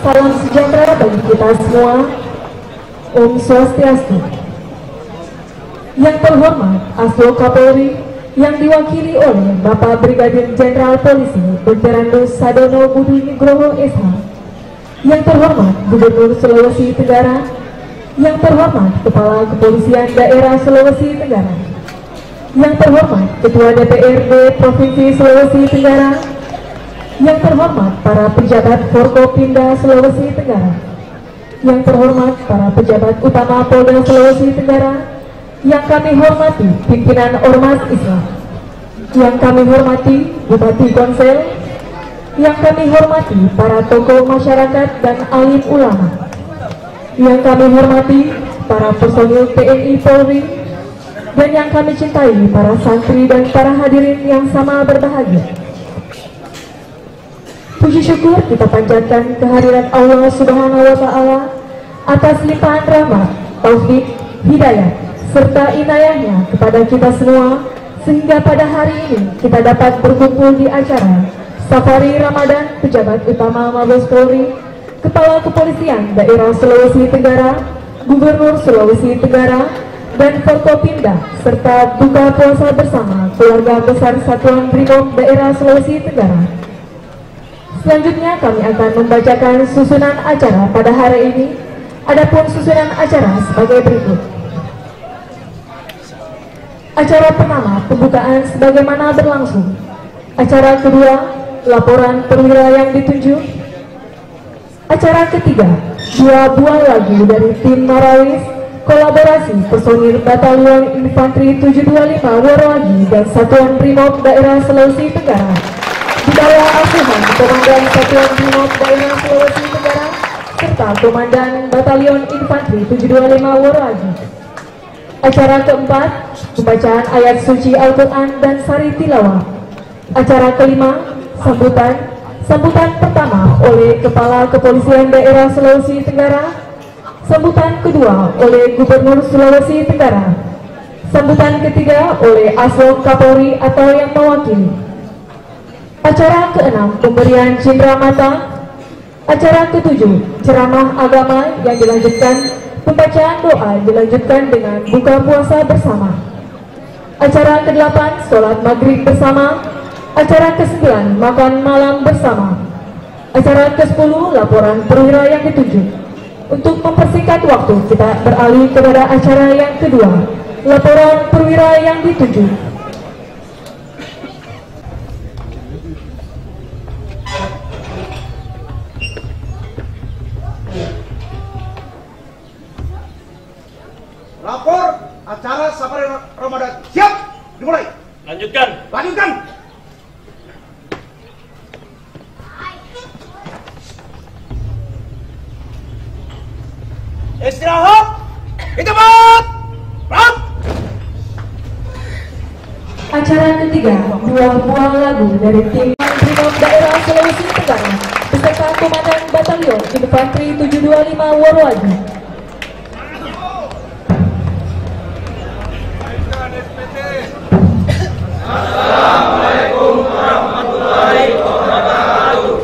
Salam sejahtera bagi kita semua. Om Swastiastu. Yang terhormat Aslo Kapolri yang diwakili oleh Bapak Brigadir Jenderal Polisi Dr. Andus Sadono Budi Nugroho SH. Yang terhormat Gubernur Sulawesi Tenggara. Yang terhormat Kepala Kepolisian Daerah Sulawesi Tenggara. Yang terhormat Ketua DPRD Provinsi Sulawesi Tenggara. Yang terhormat para pejabat Forkopimda Sulawesi Tenggara. Yang terhormat para pejabat utama Polda Sulawesi Tenggara. Yang kami hormati pimpinan Ormas Islam. Yang kami hormati Bupati Konsel. Yang kami hormati para tokoh masyarakat dan alim ulama. Yang kami hormati para personil TNI Polri. Dan yang kami cintai para santri dan para hadirin yang sama berbahagia. Puji syukur kita panjatkan kehadirat Allah Subhanahu wa Ta'ala atas limpahan rahmat, taufik, hidayah serta inayahnya kepada kita semua, sehingga pada hari ini kita dapat berkumpul di acara Safari Ramadan Pejabat Utama Mabes Polri, Kepala Kepolisian Daerah Sulawesi Tenggara, Gubernur Sulawesi Tenggara, dan Forkopimda, serta buka puasa bersama keluarga besar Satuan Brimob Daerah Sulawesi Tenggara. Selanjutnya kami akan membacakan susunan acara pada hari ini. Adapun susunan acara sebagai berikut. Acara pertama, pembukaan sebagaimana berlangsung. Acara kedua, laporan perwira yang ditunjuk. Acara ketiga, 2 buah lagu dari tim Marawis, kolaborasi personil Batalion Infanteri 725 Woroagi dan Satuan Brimob Daerah Sulawesi Tenggara di bawah asuhan Komandan Satuan Brimob Daerah Sulawesi Tenggara serta Komandan Batalion Infanteri 725 Woroagi. Acara keempat, pembacaan ayat suci Al-Quran dan sari tilawah. Acara kelima, sambutan pertama oleh Kepala Kepolisian Daerah Sulawesi Tenggara. Sambutan kedua oleh Gubernur Sulawesi Tenggara. Sambutan ketiga oleh Aslo Kapolri atau yang mewakili. Acara keenam, pemberian cindera mata. Acara ketujuh, ceramah agama yang dilanjutkan, pembacaan doa dilanjutkan dengan buka puasa bersama. Acara ke-8, sholat maghrib bersama. Acara ke-9, makan malam bersama. Acara ke-10, laporan perwira yang ditunjuk. Untuk mempersingkat waktu, kita beralih kepada acara yang kedua, laporan perwira yang ditunjuk. Lapor acara Safari Ramadan. Siap, dimulai. Lanjutkan. Istirahat. Itamat. Rap. Acara ketiga, 2 buah lagu dari tim Brimob Daerah Sulawesi Tenggara beserta Komandan Batalion Infanteri 725 Woroagi. Assalamualaikum warahmatullahi wabarakatuh.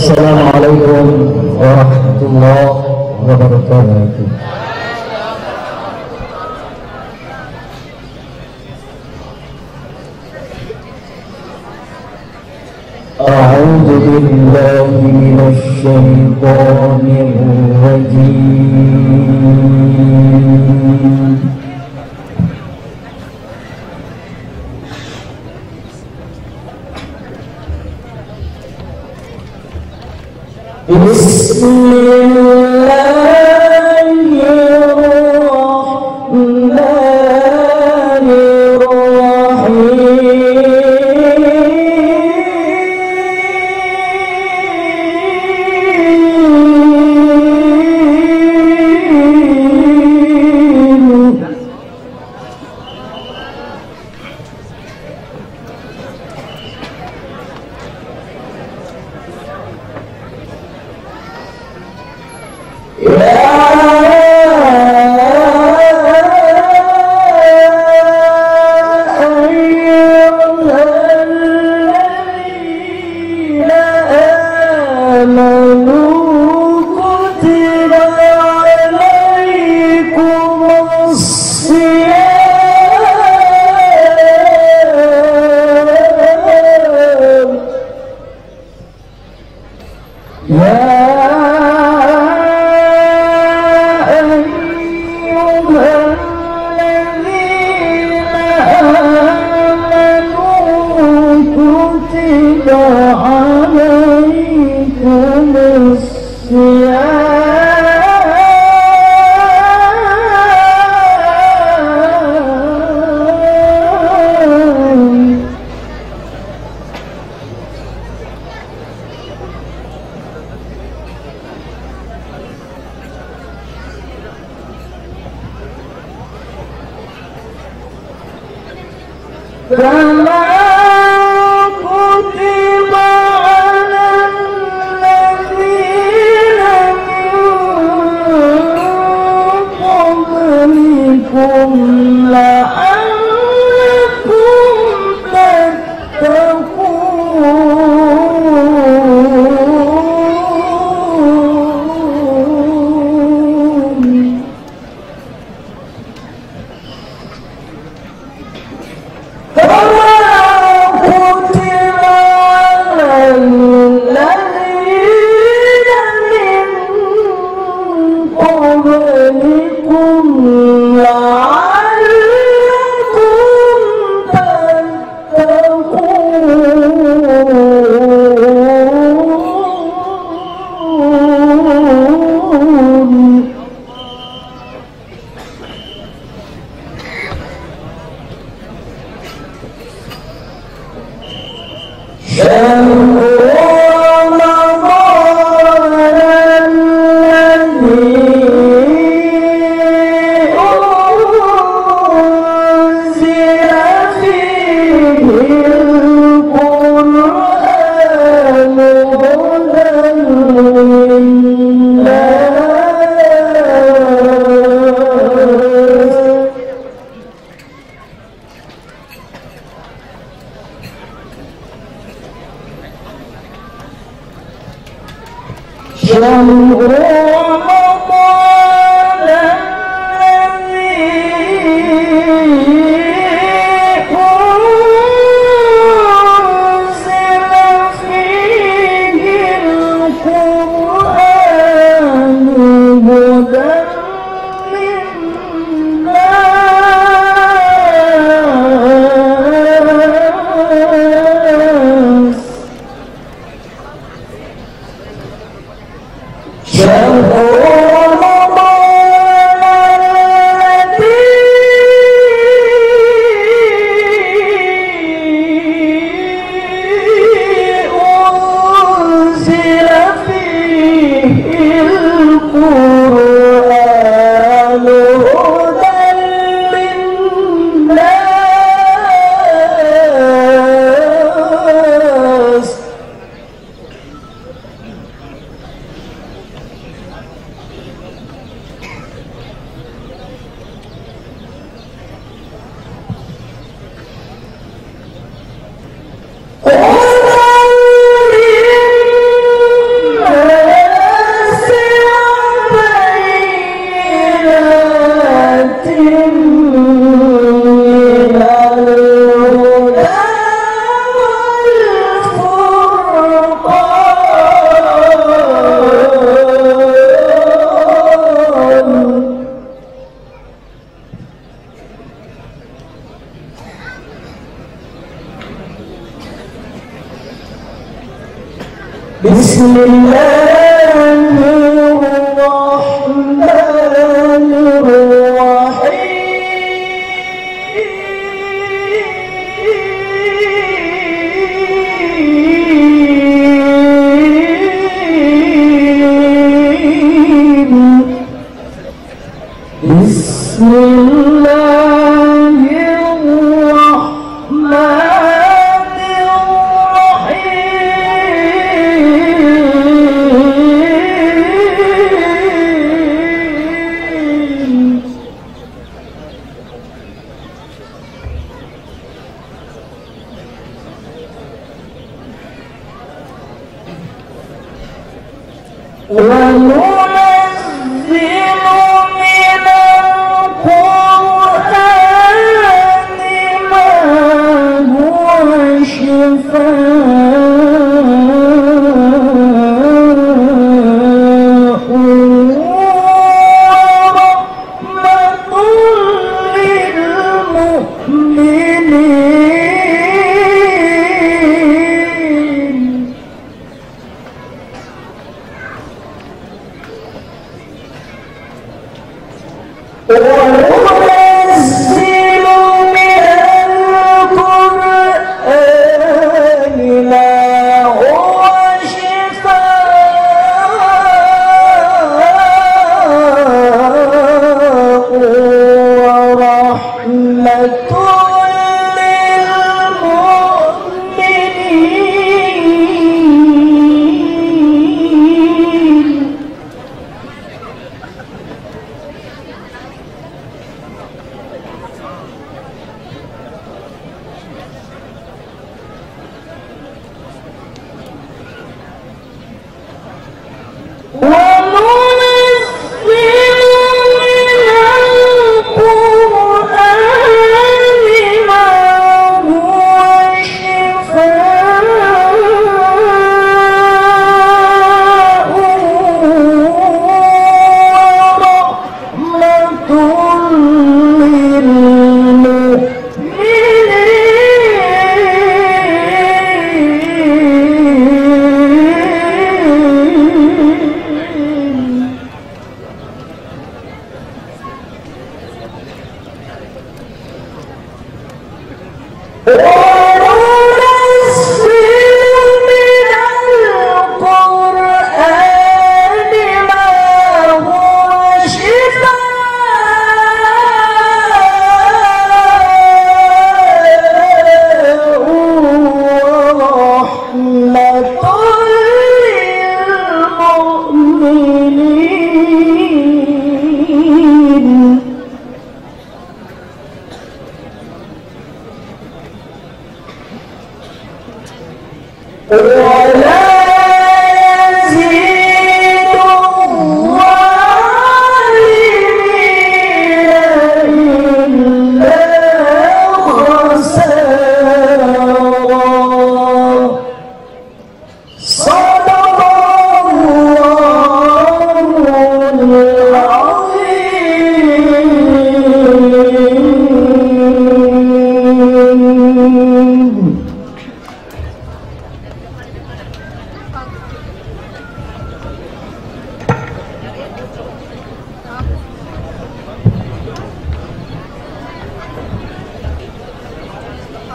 Assalamualaikum warahmatullahi wabarakatuh. A'udzu billahi minasy syaithanir rajim.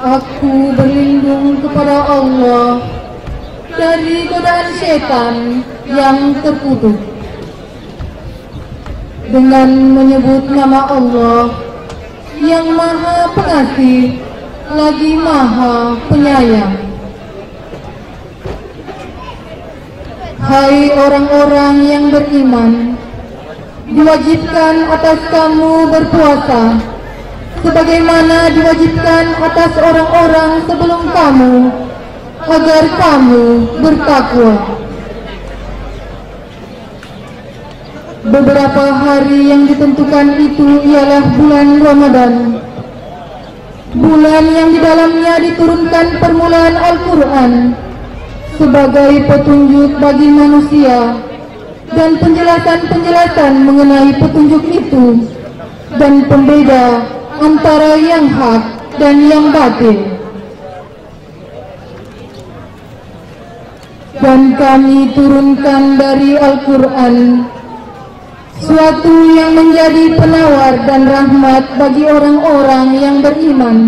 Aku berlindung kepada Allah dari godaan setan yang terkutuk dengan menyebut nama Allah yang Maha Pengasih lagi Maha Penyayang. Hai orang-orang yang beriman, diwajibkan atas kamu berpuasa sebagaimana diwajibkan atas orang-orang sebelum kamu, agar kamu bertakwa. Beberapa hari yang ditentukan itu ialah bulan Ramadan, bulan yang di dalamnya diturunkan permulaan Al-Quran sebagai petunjuk bagi manusia dan penjelasan-penjelasan mengenai petunjuk itu dan pembeda antara yang hak dan yang batil. Dan kami turunkan dari Al-Quran suatu yang menjadi penawar dan rahmat bagi orang-orang yang beriman.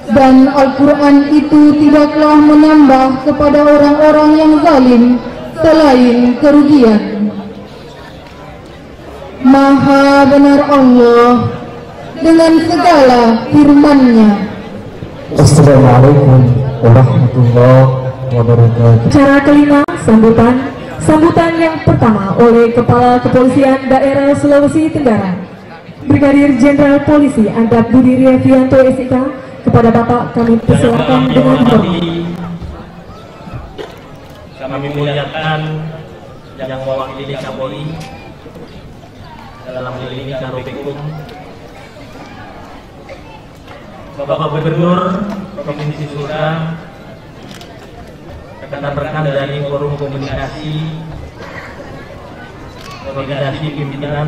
Dan Al-Quran itu tidaklah menambah kepada orang-orang yang zalim selain kerugian. Maha benar Allah dengan segala firman-Nya. Assalamualaikum warahmatullahi wabarakatuh. Acara kelima, sambutan yang pertama oleh Kepala Kepolisian Daerah Sulawesi Tenggara, Brigadir Jenderal Polisi Andap Budi Riavianto SIK. Kepada Bapak kami persilakan dengan hormat. Kami muliakan yang mewakili Kapolri dalam hal ini Karopekum, Bapak Gubernur Provinsi Sultra, rekan-rekan dari Forum Komunikasi Pimpinan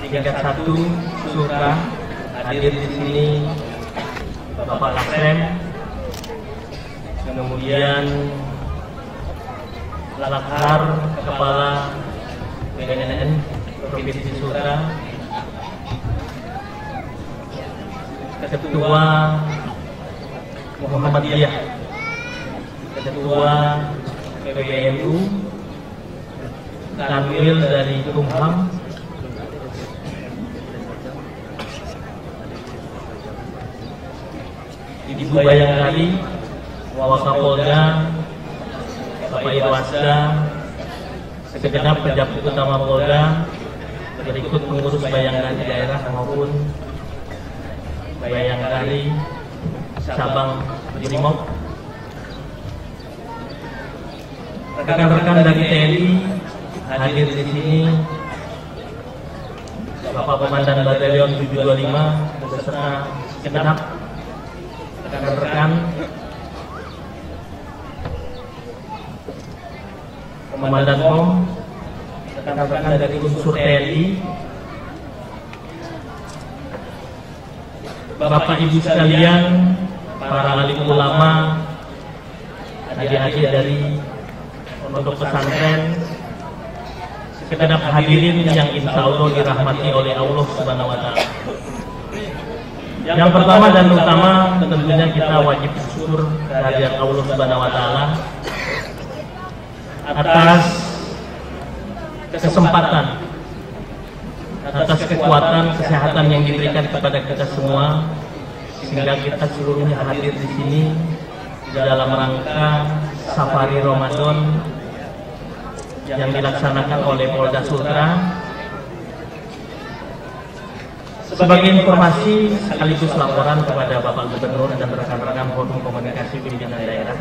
tingkat 1 Sultra, hadir di sini Bapak Kasem, kemudian Lakhar, Kepala BNN Provinsi Sultra, Ketua Muhammadiyah, Ketua PBNU, Kanwil dari Kumham, Ibu Bayangkari, Wakapolda, Bapak Irwasda, segenap pejabat utama Polda, berikut pengurus Bayangkari daerah maupun Bayangkari cabang Brimob, rekan-rekan dari TNI hadir di sini, Bapak Komandan Batalion 725 beserta segenap rekan-rekan Komandan POM, rekan-rekan dari unsur TNI, Bapak Ibu sekalian, para alim ulama, adik-adik dari pondok pesantren, segenap hadirin yang insya Allah dirahmati oleh Allah Subhanahu wa Ta'ala. Yang pertama dan utama, tentunya kita wajib bersyukur kehadirat Allah Subhanahu wa Ta'ala atas kesempatan, atas kekuatan, kesehatan yang diberikan kepada kita semua, sehingga kita seluruhnya hadir di sini dalam rangka Safari Ramadan yang dilaksanakan oleh Polda Sultra. Sebagai informasi sekaligus laporan kepada Bapak Gubernur dan rekan-rekan Forum Komunikasi Pimpinan Daerah.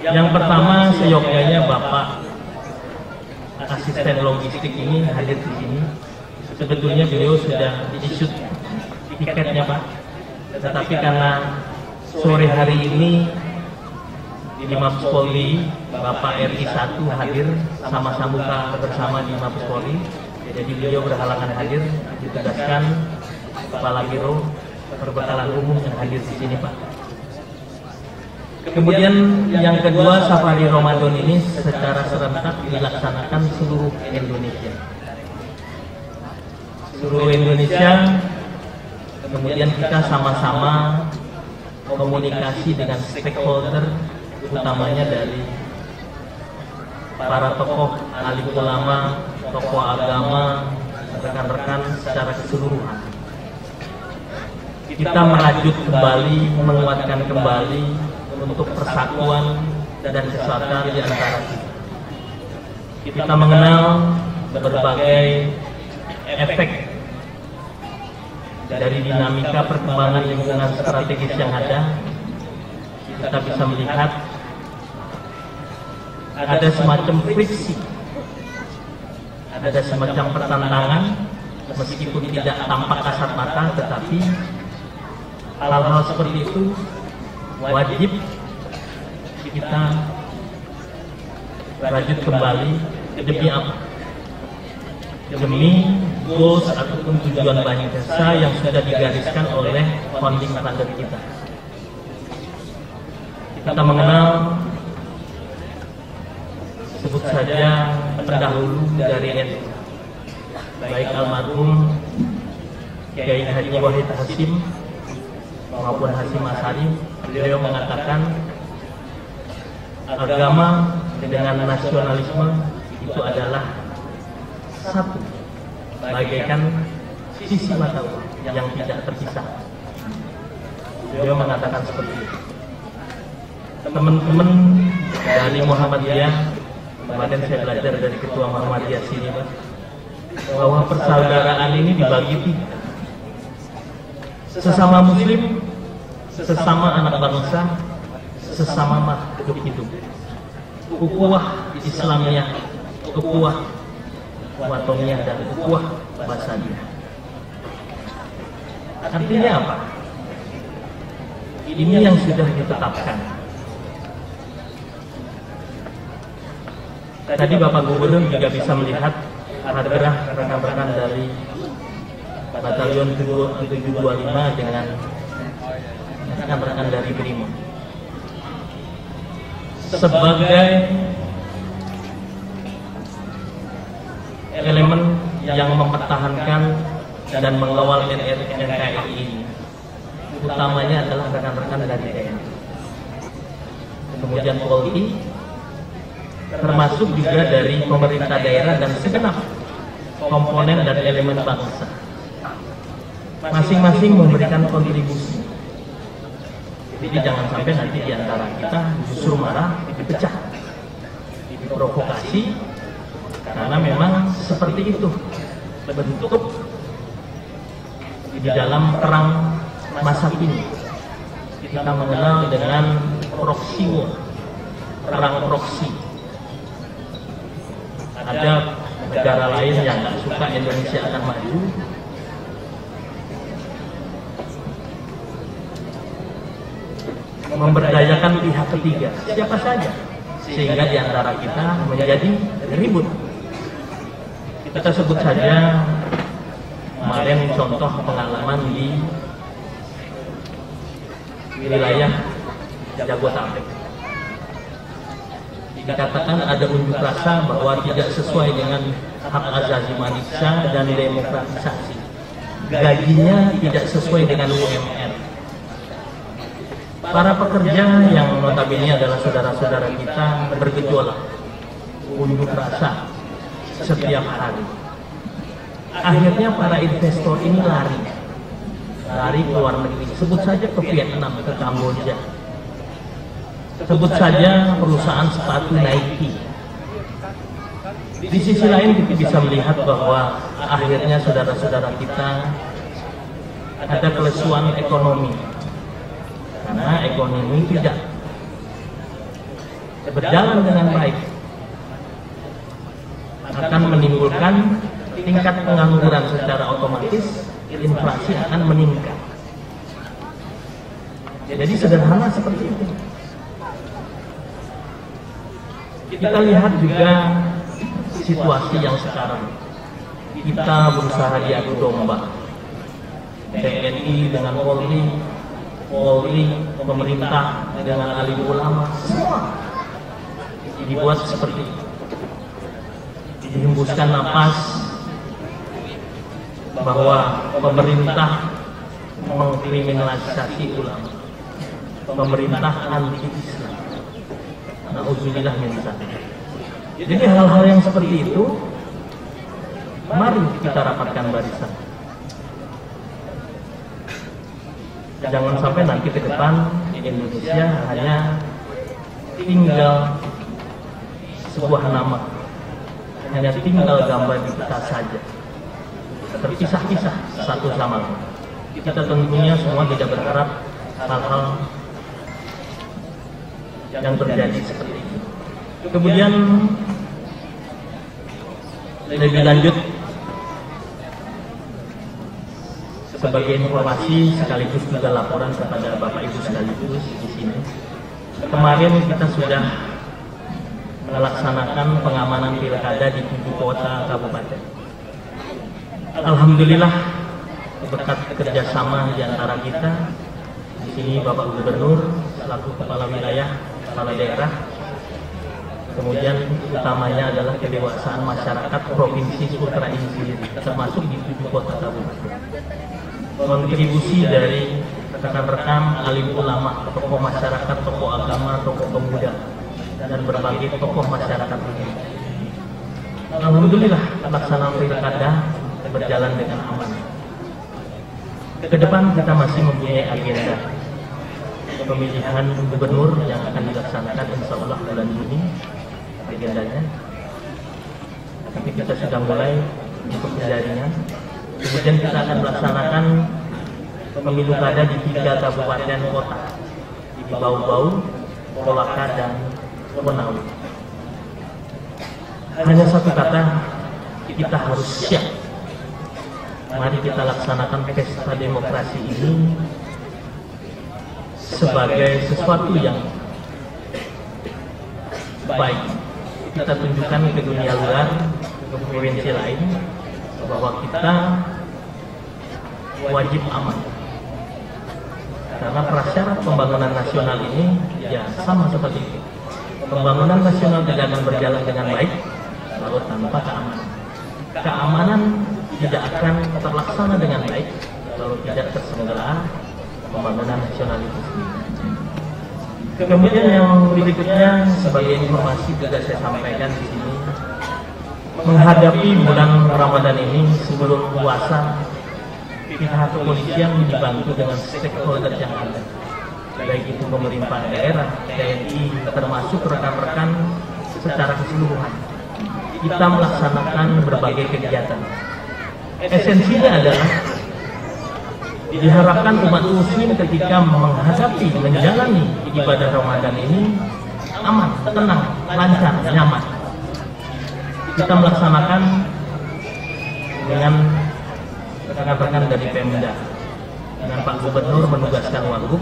Yang pertama, seyogyanya Bapak asisten logistik ini hadir di sini. Sebetulnya beliau sudah di-issue tiketnya Pak, tetapi karena sore hari ini di Mabes Polri Bapak RI 1 hadir sama-sama bersama di Mabes Polri, jadi beliau berhalangan hadir, ditugaskan Kepala Biro Perbekalan Umum yang hadir di sini Pak. Kemudian yang kedua, Safari Ramadan ini secara serentak dilaksanakan seluruh Indonesia. Kemudian kita sama-sama komunikasi dengan stakeholder, utamanya dari para tokoh alim ulama, tokoh agama, rekan-rekan secara keseluruhan. Kita merajut kembali, menguatkan kembali untuk persatuan dan kesatuan di antara kita. Kita mengenal berbagai efek dari dinamika perkembangan lingkungan strategis yang ada. Kita bisa melihat ada semacam friksi, ada semacam pertentangan, meskipun tidak tampak kasat mata, tetapi hal-hal seperti itu wajib kita rajut kembali. Demi apa? Demi goals ataupun tujuan bangsa yang sudah digariskan oleh founding father kita. Kita mengenal, sebut saja pendahulu dari NU, baik almarhum Kiai Haji Wahid Hasyim maupun Hasyim Asy'ari. Beliau mengatakan agama dengan nasionalisme itu adalah satu, bagaikan sisi mata uang yang tidak terpisah. Beliau mengatakan seperti itu. Teman-teman dari Muhammadiyah, kemarin saya belajar dari Ketua Muhammadiyah sini, Pak, bahwa persaudaraan ini dibagi tiga. Sesama Muslim, sesama anak bangsa, sesama makhluk hidup. Ukhuwah Islamiyah, ukhuwah watoniyah, dan ukhuwah basaniyah. Artinya apa? Ini yang sudah ditetapkan. Tadi Bapak Gubernur juga bisa melihat hadrah rekan-rekan dari Batalion 725 dengan rekan-rekan dari Brimob. Sebagai elemen yang mempertahankan dan mengawal NKRI ini, utamanya adalah rekan-rekan dari TNI, kemudian Polri, termasuk juga dari pemerintah daerah dan segenap komponen dan elemen bangsa. Masing-masing memberikan kontribusi. Jadi jangan sampai nanti di antara kita justru marah, dipecah, diprovokasi, karena memang seperti itu bentuk di dalam perang masa kini. Kita mengenal dengan proxy war, perang proxy. Ada negara lain yang nggak suka Indonesia akan maju, memberdayakan pihak ketiga, siapa saja, sehingga di antara kita menjadi ribut. Kita sebut saja kemarin contoh pengalaman di wilayah Jabodetabek. Dikatakan ada unjuk rasa bahwa tidak sesuai dengan hak asasi manusia dan demokratisasi. Gajinya tidak sesuai dengan UMR. Para pekerja yang notabene adalah saudara-saudara kita bergejolak, unjuk rasa setiap hari. Akhirnya para investor ini lari ke luar negeri. Sebut saja ke Vietnam, ke Kamboja. Sebut saja perusahaan sepatu Nike. Di sisi lain kita bisa melihat bahwa akhirnya saudara-saudara kita ada kelesuan ekonomi, karena ekonomi tidak berjalan dengan baik, akan menimbulkan tingkat pengangguran secara otomatis, inflasi akan meningkat. Jadi sederhana seperti itu. Kita lihat juga situasi yang sekarang. Kita berusaha diadu domba. TNI dengan Polri, pemerintah dengan alim ulama, semua dibuat seperti itu. Dihembuskan napas bahwa pemerintah mengkriminalisasi ulama, pemerintah anti-Islam. Na'udzubillah min dzalik. Jadi hal-hal yang seperti itu, mari kita rapatkan barisan. Jangan sampai nanti ke depan Indonesia hanya tinggal sebuah nama, hanya tinggal gambar di kita saja, terpisah-pisah satu sama lain. Kita tentunya semua tidak berharap hal-hal yang terjadi seperti itu. Kemudian lebih lanjut, sebagai informasi sekaligus juga laporan kepada Bapak Ibu sekaligus di sini, kemarin kita sudah melaksanakan pengamanan pilkada di 7 kota kabupaten. Alhamdulillah, berkat kerjasama di antara kita, di sini Bapak Gubernur selaku kepala wilayah, kepala daerah, kemudian utamanya adalah kedewasaan masyarakat Provinsi Sultra ini sendiri, termasuk di 7 kota kabupaten. Kontribusi dari rekan-rekan alim ulama, tokoh masyarakat, tokoh agama, tokoh pemuda, dan berbagai tokoh masyarakat ini. Alhamdulillah Alhamdulillah pelaksanaan pilkada berjalan dengan aman. Ke depan kita masih mempunyai agenda pemilihan gubernur yang akan dilaksanakan insya Allah bulan Juni agendanya. Tapi kita sudah mulai untuk penjaringan. Kemudian kita akan melaksanakan pemilu kada di 3 kabupaten kota, di Bau-Bau, Kolaka, dan Menawi. Hanya satu kata, kita harus siap. Mari kita laksanakan pesta demokrasi ini sebagai sesuatu yang baik. Kita tunjukkan ke dunia luar, ke provinsi lain, bahwa kita wajib aman. Karena prasyarat pembangunan nasional ini ya sama seperti itu. Pembangunan nasional tidak akan berjalan dengan baik kalau tanpa keamanan. Keamanan tidak akan terlaksana dengan baik kalau tidak terselenggara pembangunan nasional itu sendiri. Kemudian yang berikutnya sebagai informasi juga saya sampaikan di sini, menghadapi bulan Ramadan ini sebelum puasa, pihak kepolisian dibantu dengan stakeholder yang ada, baik itu pemerintah daerah, TNI, termasuk rekan-rekan secara keseluruhan. Kita melaksanakan berbagai kegiatan. Esensinya adalah diharapkan umat muslim ketika menghadapi, menjalani ibadah Ramadan ini aman, tenang, lancar, nyaman. Kita melaksanakan dengan rekan-rekan dari Pemda, dengan Pak Gubernur menugaskan Wagub,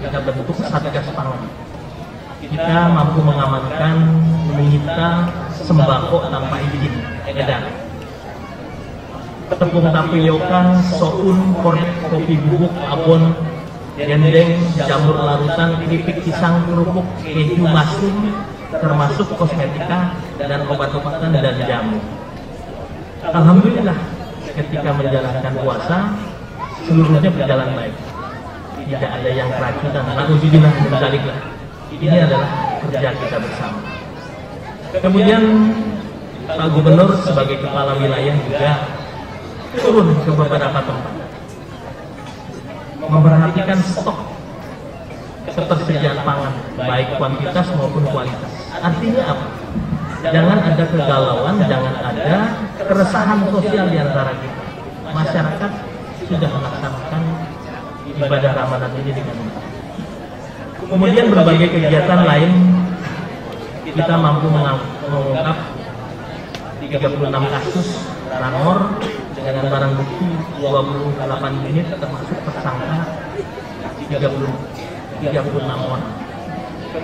kita bentuk Satgas Pangan. Kita mampu mengamankan, menyita sembako tanpa izin edar. Tepung tapioka, soun, kornet, kopi bubuk, abon, dendeng, jamur larutan, keripik pisang, kerupuk, keju, mushroom, termasuk kosmetika dan obat-obatan dan jamu. Alhamdulillah, ketika menjalankan puasa, seluruhnya berjalan baik. Tidak ada yang keracunan. Alhamdulillah, berbaliklah. Ini adalah kerja kita bersama. Kemudian Pak Gubernur sebagai kepala wilayah juga turun ke beberapa tempat, memperhatikan stok ketersediaan pangan, baik kuantitas maupun kualitas. Artinya apa? Jangan ada kegalauan, jangan ada keresahan sosial di antara kita. Masyarakat sudah melaksanakan ibadah Ramadan ini dengan baik. Kemudian berbagai kegiatan lain, kita mampu mengungkap 36 kasus ranmor dengan barang bukti 28 unit, termasuk tersangka 36 orang.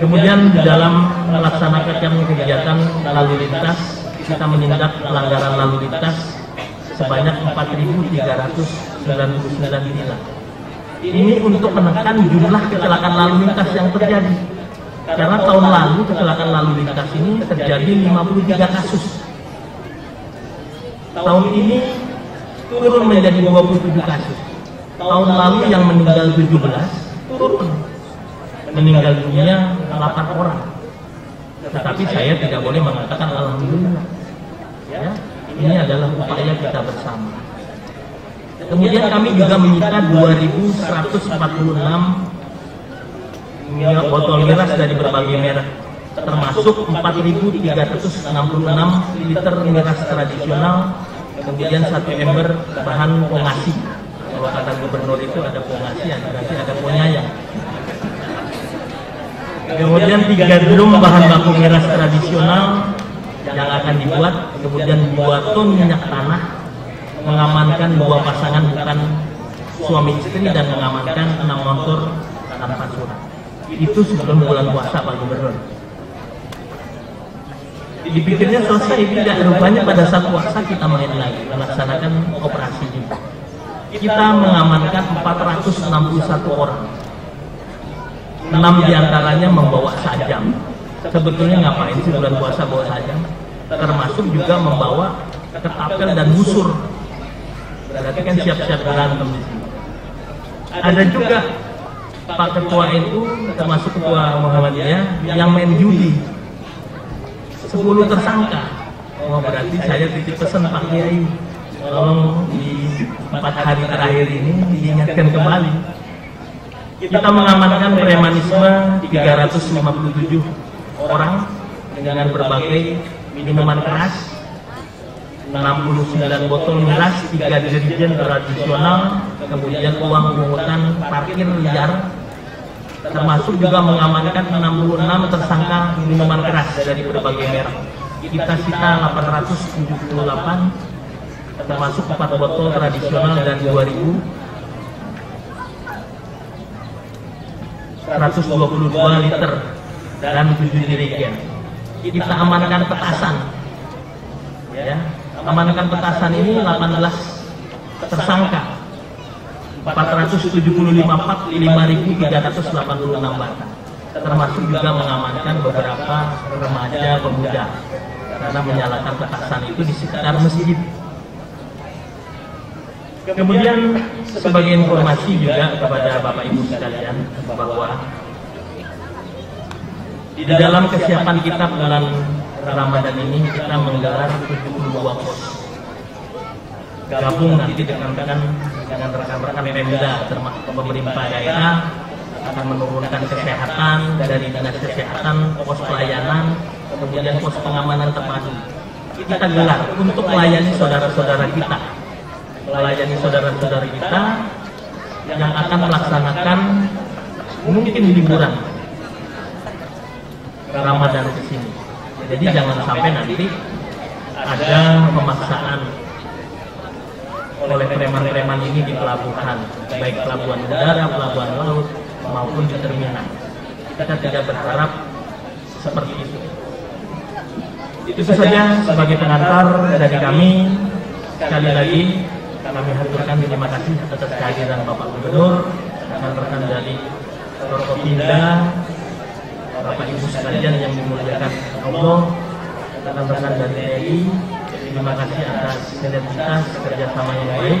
Kemudian di dalam melaksanakan kegiatan lalu lintas, kita menindak pelanggaran lalu lintas sebanyak 4.399 tilang. Ini untuk menekan jumlah kecelakaan lalu lintas yang terjadi. Karena tahun lalu kecelakaan lalu lintas ini terjadi 53 kasus. Tahun ini turun menjadi 27 kasus. Tahun lalu yang meninggal 17, turun meninggal dunia 8 orang. Tetapi saya tidak boleh mengatakan alhamdulillah. Ya, ini adalah upaya kita bersama. Kemudian kami juga menyita 2.146 botol miras dari berbagai merek, termasuk 4.366 liter miras tradisional, kemudian 1 ember bahan pongasi. Kalau kata gubernur itu ada pongasi, berarti ada ponyayang. Kemudian 3 drum bahan baku miras tradisional yang akan dibuat, kemudian 2 ton minyak tanah, mengamankan 2 pasangan bukan suami istri, dan mengamankan 6 motor tanpa surat. Itu sebelum bulan puasa Pak Gubernur. Dipikirnya selesai, tidak, rupanya pada saat puasa kita main lagi, melaksanakan operasi juga. Kita mengamankan 461 orang. 6 diantaranya membawa sajam. Sebetulnya ngapain sih bulan puasa bawa sajam? Termasuk juga membawa ketapel dan busur. Berarti kan siap-siap berantem di sini. Ada juga Pak Ketua NU, termasuk Ketua Muhammadiyah, yang main judi. 10 tersangka Oh, berarti saya titip pesan Pak Kiai, tolong di 4 hari terakhir ini diingatkan kembali. Kita mengamankan premanisme 357 orang dengan berbagai minuman keras, 69 botol miras, 3 jerigen tradisional, kemudian uang pungutan parkir liar, termasuk juga mengamankan 66 tersangka minuman keras dari berbagai merek. Kita sita 878, termasuk 4 botol tradisional dan 2.122 liter dan 7 jerigen. Kita amankan petasan, ya, amankan petasan ini 18 tersangka, 475 pak, 5.386 batang, termasuk juga mengamankan beberapa remaja pemuda karena menyalakan petasan itu di sekitar masjid. Kemudian sebagai informasi juga kepada Bapak Ibu sekalian bahwa di dalam kesiapan kita bulan Ramadan ini kita menggelar 72 pos gabung nanti dengan rekan-rekan Pemda termasuk pemerintah daerah akan menurunkan kesehatan dari dinas kesehatan, pos pelayanan, kemudian pos pengamanan terpadu. Kita gelar untuk melayani saudara-saudara kita, melayani saudara-saudara kita yang akan melaksanakan mungkin liburan Ramadan ke sini. Jadi jangan sampai nanti ada pemaksaan oleh preman-preman ini di pelabuhan, baik pelabuhan udara, pelabuhan laut, maupun di terminal. Kita tidak berharap seperti itu. Itu saja sebagai pengantar dari kami. Sekali lagi kami haturkan terima kasih atas kehadiran Bapak Gubernur, rekan-rekan dari Forkopimda, Bapak Ibu sekalian yang dimuliakan Allah, rekan-rekan dari TNI. Terima kasih atas sinergitas kerjasama yang baik.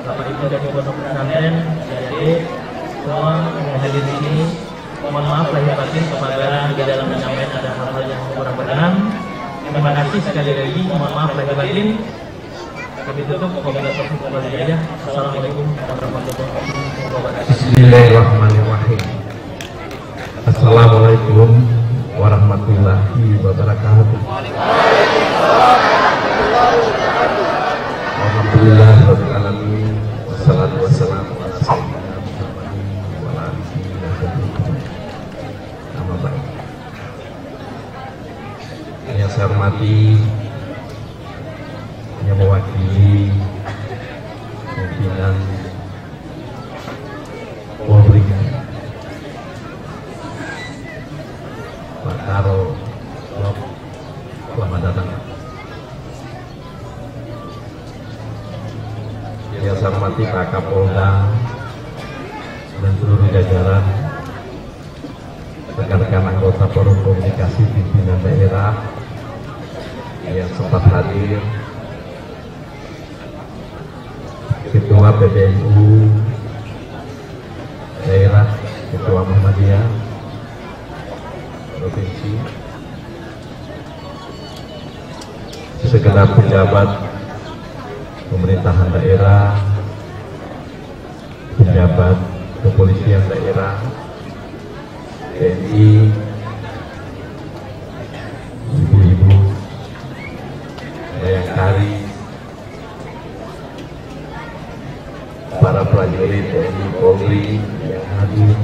Bapak Ibu dari Pondok Pesantren, adik-adik semua yang hadir di sini. Mohon maaf lahir batin apabila di dalam menyampaikan ada hal-hal yang kurang berkenan. Terima kasih sekali lagi. Mohon maaf lahir batin. Kami tutup. Assalamualaikum warahmatullahi wabarakatuh. Bismillahirrahmanirrahim. Assalamualaikum warahmatullahi wabarakatuh. Alhamdulillah rabbil alamin. Wassalatu wassalamu ala sayyidina Muhammadin wa ala alihi wa sahbihi. Amma ba'd. Yang saya hormati, yang mewakili pimpinan Polri, Pak Karo, selamat datang. Yang saya hormati Pak Kapolda dan seluruh jajaran, rekan-rekan anggota Forum Komunikasi Pimpinan Daerah yang sempat hadir, Ketua PBNU Daerah, Ketua Muhammadiyah Provinsi, segenap pejabat pemerintahan daerah, pejabat kepolisian daerah, TNI, ibu-ibu, bayangkari, para prajurit TNI Polri yang hadir,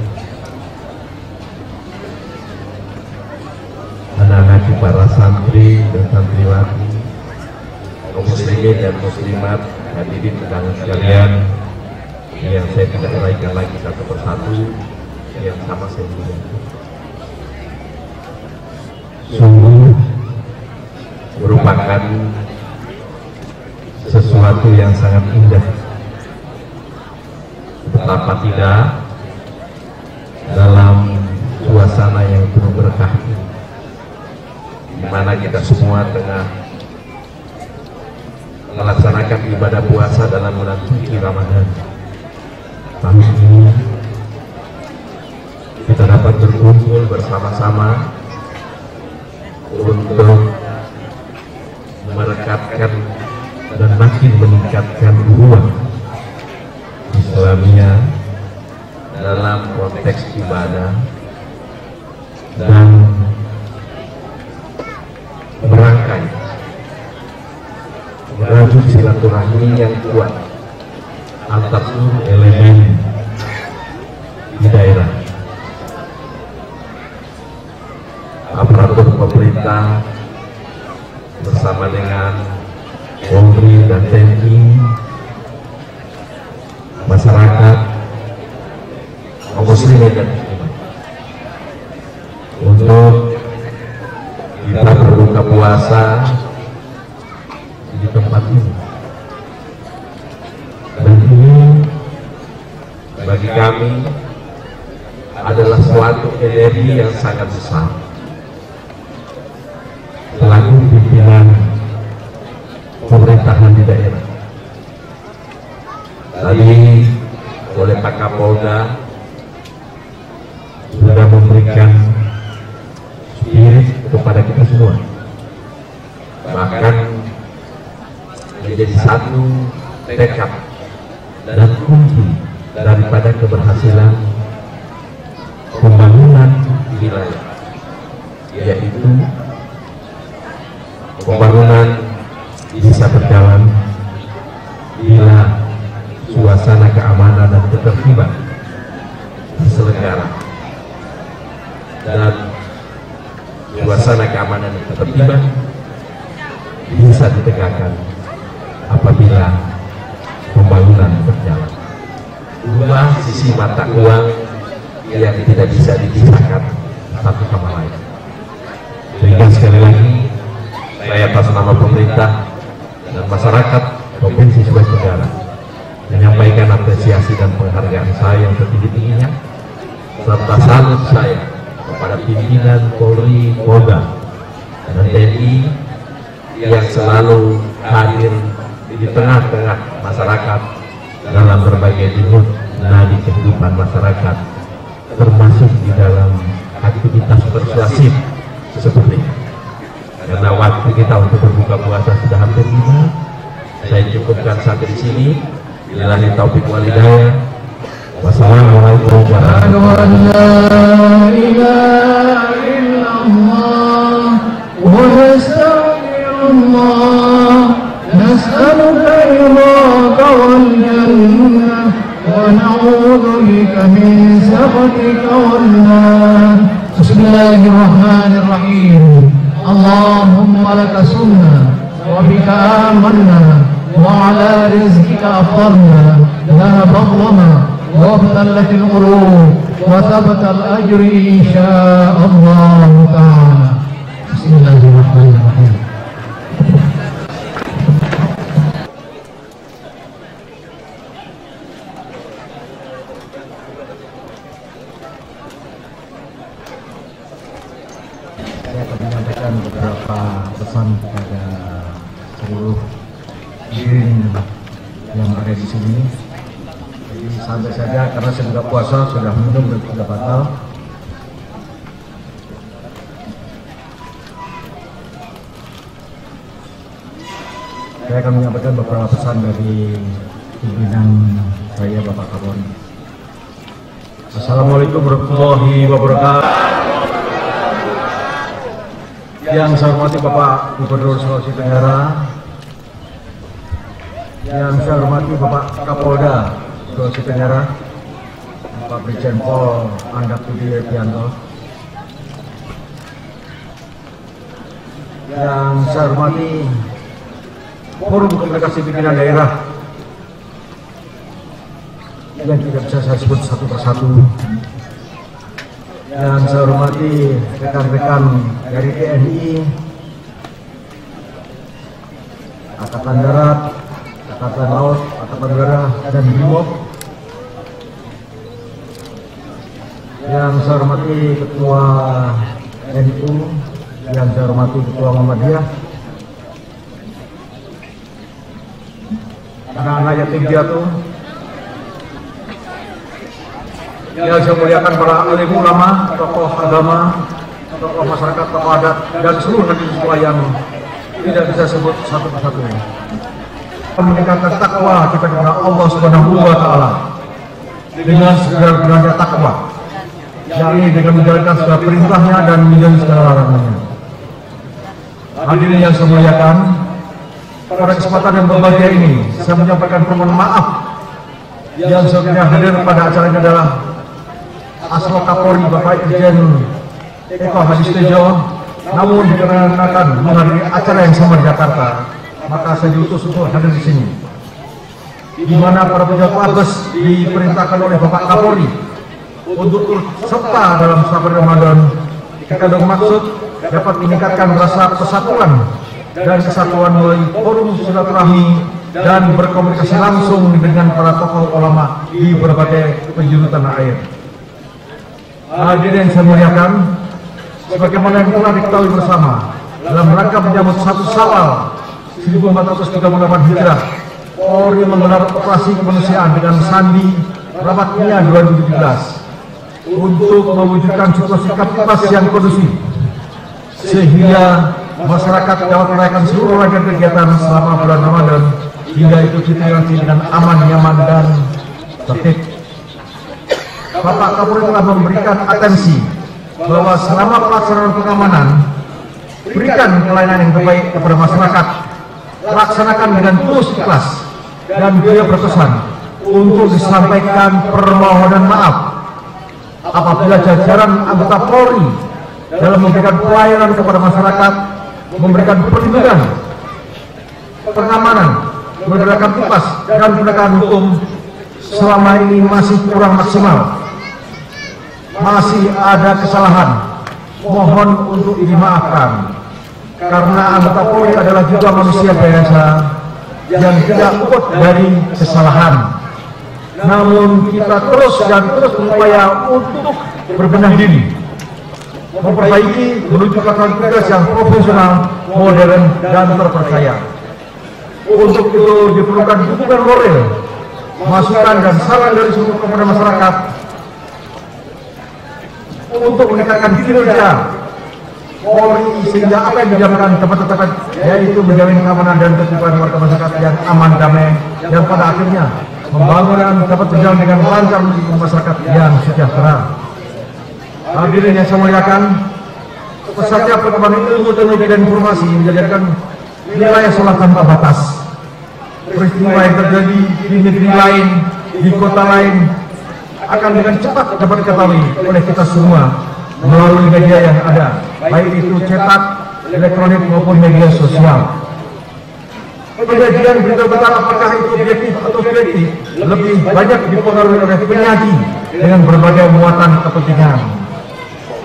anak-anak para santri dan santriwati, kaum muslimin dan muslimat, hadirin undangan sekalian yang saya tidak uraikan lagi satu persatu, yang sama saya muliakan. Sungguh merupakan sesuatu yang sangat indah. Betapa tidak dalam suasana yang penuh berkah, di mana kita semua tengah melaksanakan ibadah puasa dalam bulan suci Ramadan. Tahun ini kita dapat berkumpul bersama-sama untuk merekatkan dan makin meningkatkan ruang Islamiyah dalam konteks ibadah dan merangkai merajut silaturahmi yang kuat antar seluruh elemen di daerah. Aparatur pemerintah bersama dengan Polri dan TNI, masyarakat, kaum muslimin dan muslimat, untuk kita berbuka puasa di tempat ini. Dan ini bagi kami adalah suatu energi yang sangat besar. Selaku pimpinan pemerintahan di daerah, tadi oleh Pak Kapolda sudah memberikan spirit kepada kita semua, bahkan menjadi satu tekad dan kunci daripada keberhasilan pembangunan wilayah, yaitu pembangunan bisa berjalan bila suasana keamanan dan ketertiban terselenggara, dan suasana keamanan dan ketertiban bisa ditegakkan apabila pembangunan berjalan. Dua sisi mata uang yang tidak bisa dipisahkan satu sama lain. Sehingga sekali lagi saya atas nama pemerintah dan masyarakat Provinsi Sulawesi Tenggara menyampaikan apresiasi dan penghargaan saya yang setinggi-tingginya, serta salut saya kepada pimpinan Polri, Polda, dan TNI yang selalu hadir di tengah-tengah masyarakat dalam berbagai dimut nadi kehidupan masyarakat, termasuk di dalam aktivitas persuasif seperti ini. Karena waktu kita untuk berbuka puasa sudah hampir tiba, saya cukupkan sampai di sini. Billahi taufiq wal hidayah. Wassalamualaikum warahmatullahi wabarakatuh. Bismillahirrahmanirrahim. Allahumma laka sunna wa bika amanna wa ala rizqika aftarna la baghlama wa abtallatil qulub wa thabatal ajri insyaallah ta'ala. Bismillahirrahmanirrahim. Saya akan menyampaikan beberapa pesan kepada seluruh hadirin yang ada di sini. Jadi santai saja karena sudah puasa, sudah minum dan sudah batal. Saya akan menyampaikan beberapa pesan dari pimpinan saya, Bapak Kapolri. Assalamualaikum warahmatullahi wabarakatuh. Yang saya hormati Bapak Gubernur Sulawesi Tenggara, yang saya hormati Bapak Kapolda Sulawesi Tenggara, Bapak Brigjen Pol Andak Budi Epianto, yang saya hormati Forum Komunikasi Pimpinan Daerah yang tidak bisa saya sebut satu persatu, yang saya hormati rekan-rekan dari TNI, Angkatan Darat, Angkatan Laut, Angkatan Udara, dan BRIMOB, yang saya hormati Ketua NU, yang saya hormati Ketua Muhammadiyah, anak-anak yatim piatu, yang saya muliakan para alim ulama, tokoh agama, tokoh masyarakat, tokoh adat, dan seluruh hadirin semua yang tidak bisa sebut satu persatu. Meningkatkan takwa kita kepada Allah Subhanahu wa Ta'ala dengan segala takwa, yakni dengan menjalankan segala perintahnya dan menjauhi segala larangannya. Hadirin yang saya muliakan, pada kesempatan yang berbahagia ini saya menyampaikan permohonan maaf yang sebenarnya hadir pada acara ini adalah Aslo Kapolri Bapak Irjen Eko Hadi Sutejo, namun dikarenakan menghadiri acara yang sama di Jakarta, maka saya diutus untuk hadir di sini, di mana para pejabat Mabes diperintahkan oleh Bapak Kapolri untuk turut serta dalam sabar Ramadan dikandung maksud dapat meningkatkan rasa persatuan dan kesatuan melalui forum silaturahmi dan berkomunikasi langsung dengan para tokoh ulama di berbagai penjuru tanah air. Hadirin yang saya muliakan, sebagaimana yang telah diketahui bersama, dalam rangka menyambut 1 Syawal 1438 Hijrah, Polri menggelar operasi kemanusiaan dengan Sandi Rapat Nia 2017 untuk mewujudkan situasi kapasitas yang kondusif sehingga masyarakat dapat merayakan seluruh rangkaian kegiatan selama bulan Ramadan hingga Idul Fitri nanti dengan aman, nyaman, dan tertib. Bapak Kapolri telah memberikan atensi bahwa selama pelaksanaan pengamanan, berikan pelayanan yang terbaik kepada masyarakat, laksanakan dengan tulus ikhlas, dan beliau berpesan untuk disampaikan permohonan maaf apabila jajaran anggota Polri dalam memberikan pelayanan kepada masyarakat, memberikan perlindungan, pengamanan, menegakkan tugas dan penegakan hukum selama ini masih kurang maksimal, masih ada kesalahan, mohon untuk dimaafkan, karena anggota Polri adalah juga manusia biasa yang tidak luput dari kesalahan. Namun kita terus berupaya untuk berbenah diri, memperbaiki menuju pelaksanaan tugas yang profesional, modern, dan terpercaya. Untuk itu diperlukan dukungan moral, masukan dan saran dari seluruh komponen masyarakat untuk meningkatkan kinerja Polri sehingga apa yang dijalankan tepat-tepat, yaitu menjamin keamanan dan ketertiban warga masyarakat yang aman, damai, dan pada akhirnya pembangunan dapat berjalan dengan lancar menuju masyarakat yang sejahtera. Hadirin yang saya muliakan, pesatnya perkembangan ilmu teknologi dan informasi menjadikan wilayah sholat tanpa batas. Peristiwa yang terjadi di negeri lain, di kota lain, akan dengan cepat dapat diketahui oleh kita semua melalui media yang ada, baik itu cetak, elektronik maupun media sosial. Kejadian berita-berita apakah itu objektif atau subjektif lebih banyak dipengaruhi oleh penyaji dengan berbagai muatan kepentingan.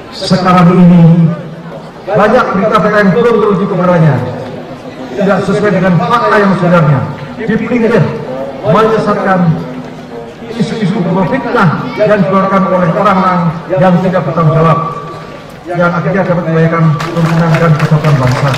Sekarang ini banyak berita-berita yang belum teruji kebenarannya, tidak sesuai dengan fakta yang sebenarnya, dipelingkir, menyesatkan, isu-isu fitnah yang dikeluarkan oleh orang-orang yang tidak bertanggung jawab, yang akhirnya dapat membahayakan kerukunan dan persatuan bangsa.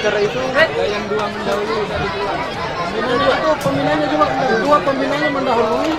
Acara itu yang dua mendahului dari dua. Itu pembinaannya juga dua pembinaannya mendahului.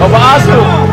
Bapak asuh.